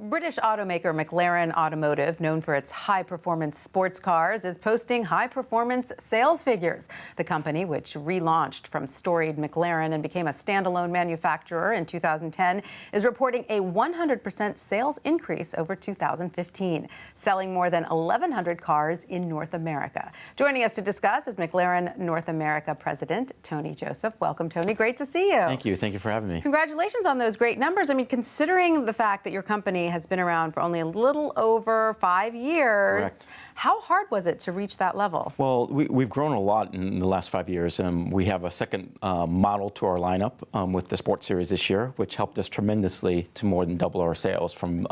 British automaker McLaren Automotive, known for its high-performance sports cars, is posting high-performance sales figures. The company, which relaunched from storied McLaren and became a standalone manufacturer in 2010, is reporting a 100% sales increase over 2015, selling more than 1,100 cars in North America. Joining us to discuss is McLaren North America President Tony Joseph. Welcome, Tony. Great to see you. Thank you. Thank you for having me. Congratulations on those great numbers. I mean, considering the fact that your company has been around for only a little over 5 years. Correct. How hard was it to reach that level? Well, we've grown a lot in the last 5 years. We have a second model to our lineup with the Sports Series this year, which helped us tremendously to more than double our sales from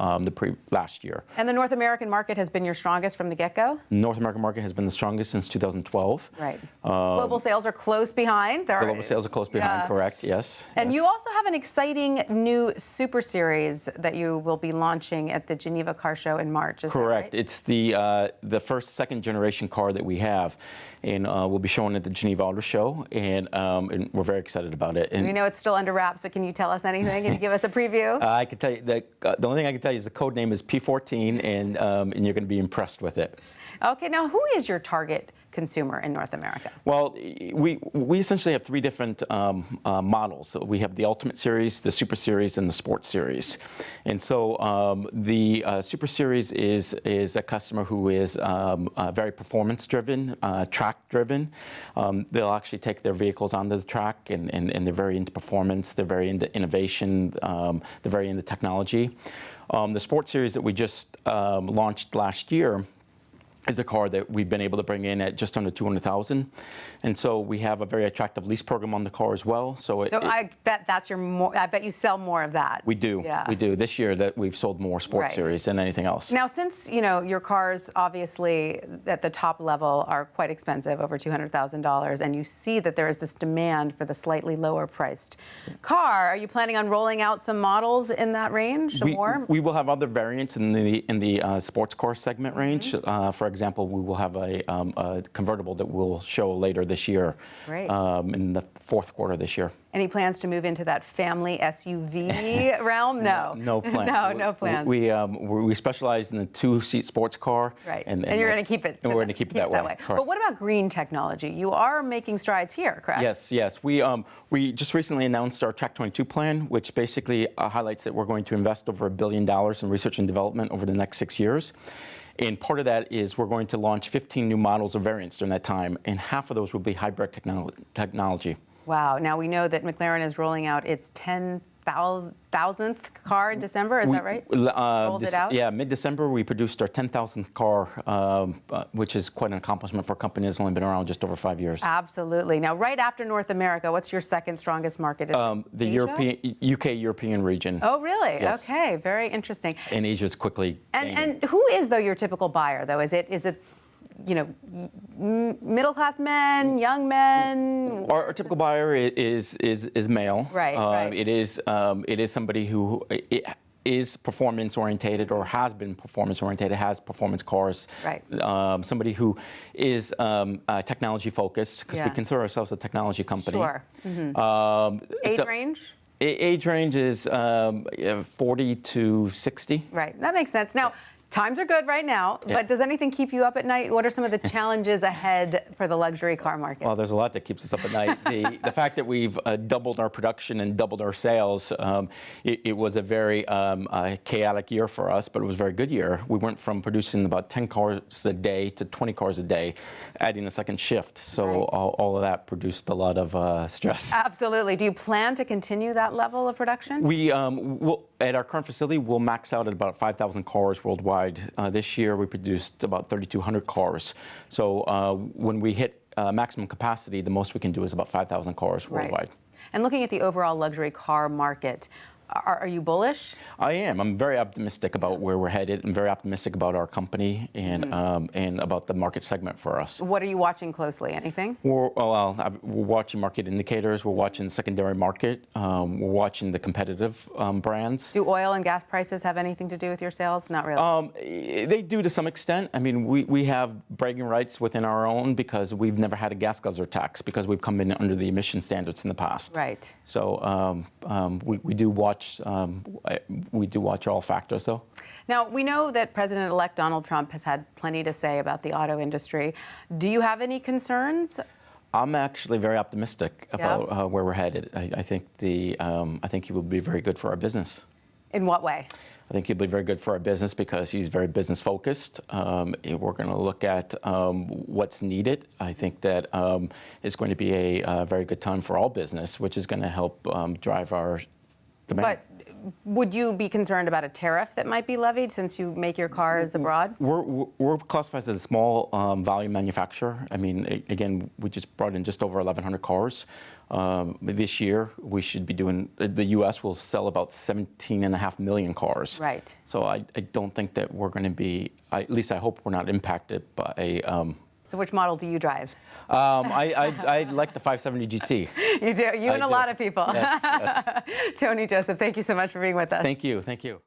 last year. And the North American market has been your strongest from the get-go? North American market has been the strongest since 2012. Right. Global sales are close behind. Global sales are close behind, correct, yes. And you also have an exciting new Super Series that you will be launching at the Geneva Car Show in March, is correct. That right? It's the first second-generation car that we have, and we'll be showing at the Geneva Auto Show, and we're very excited about it. And we know it's still under wraps, but can you tell us anything? Can you give us a preview? I can tell you that the only thing I can tell you is the code name is P14, and you're going to be impressed with it. Okay, now who is your target consumer in North America? Well, we essentially have three different models. So we have the Ultimate Series, the Super Series, and the Sports Series. And so the Super Series is a customer who is very performance-driven, track-driven. They'll actually take their vehicles onto the track, and they're very into performance. They're very into innovation. They're very into technology. The Sports Series that we just launched last year is a car that we've been able to bring in at just under 200,000, and so we have a very attractive lease program on the car as well. So I bet that's I bet you sell more of that. We do. Yeah. We do. This year that we've sold more Sports Right. Series than anything else. Now, since your cars obviously at the top level are quite expensive, over $200,000, and you see that there is this demand for the slightly lower priced car, are you planning on rolling out some models in that range? We will have other variants in the sports car segment range. For example, we will have a convertible that we'll show later this year. Great. In the fourth quarter this year. Any plans to move into that family SUV realm? No. No plans. No plans. We specialize in the two-seat sports car. Right. And you're going to keep it. And we're going to keep it that way. But what about green technology? You are making strides here, correct? Yes. We just recently announced our Track 22 plan, which basically highlights that we're going to invest over $1 billion in research and development over the next 6 years. And part of that is we're going to launch 15 new models or variants during that time, and half of those will be hybrid technology. Wow. Now, we know that McLaren is rolling out its 10,000th car in December. Is that right? Rolled it out? Yeah, mid-December we produced our 10,000th car, which is quite an accomplishment for a company that's only been around just over 5 years. Absolutely. Now, right after North America, what's your second strongest market? The UK-European region. Oh, really? Yes. Okay, very interesting. And Asia's quickly And who is, though, your typical buyer, though? Is it middle-class men, young men? Our typical buyer is male. Right. It is somebody who is performance-orientated or has been performance-orientated, has performance cars. Right. Somebody who is technology-focused, because we consider ourselves a technology company. Sure. Age range? Age range is 40 to 60. Right. That makes sense. Now, times are good right now, but does anything keep you up at night? What are some of the challenges ahead for the luxury car market? Well, there's a lot that keeps us up at night. The fact that we've doubled our production and doubled our sales, it was a very chaotic year for us, but it was a very good year. We went from producing about 10 cars a day to 20 cars a day, adding a second shift. So all of that produced a lot of stress. Absolutely. Do you plan to continue that level of production? We at our current facility, we'll max out at about 5,000 cars worldwide. This year, we produced about 3,200 cars. So when we hit maximum capacity, the most we can do is about 5,000 cars worldwide. And looking at the overall luxury car market, are you bullish? I am. I'm very optimistic about where we're headed. I'm very optimistic about our company and about the market segment for us. What are you watching closely? Anything? We're watching market indicators. We're watching the secondary market. We're watching the competitive brands. Do oil and gas prices have anything to do with your sales? Not really. They do to some extent. I mean, we have bragging rights within our own because we've never had a gas guzzler tax because we've come in under the emission standards in the past. Right. So we do watch watch. We do watch all factors, though. Now, we know that President-elect Donald Trump has had plenty to say about the auto industry. Do you have any concerns? I'm actually very optimistic about where we're headed. I think I think he will be very good for our business. In what way? I think he'll be very good for our business because he's very business focused. We're going to look at what's needed. I think that it's going to be a very good time for all business, which is going to help drive our demand. But would you be concerned about a tariff that might be levied since you make your cars abroad? We're classified as a small volume manufacturer. I mean, again, we just brought in just over 1,100 cars. This year, we should be doing, the U.S. will sell about 17.5 million cars. Right. So I don't think that we're going to be, at least I hope we're not impacted by a... So which model do you drive? I like the 570 GT. You do? You and a lot of people. Yes, yes. Tony Joseph, thank you so much for being with us. Thank you. Thank you.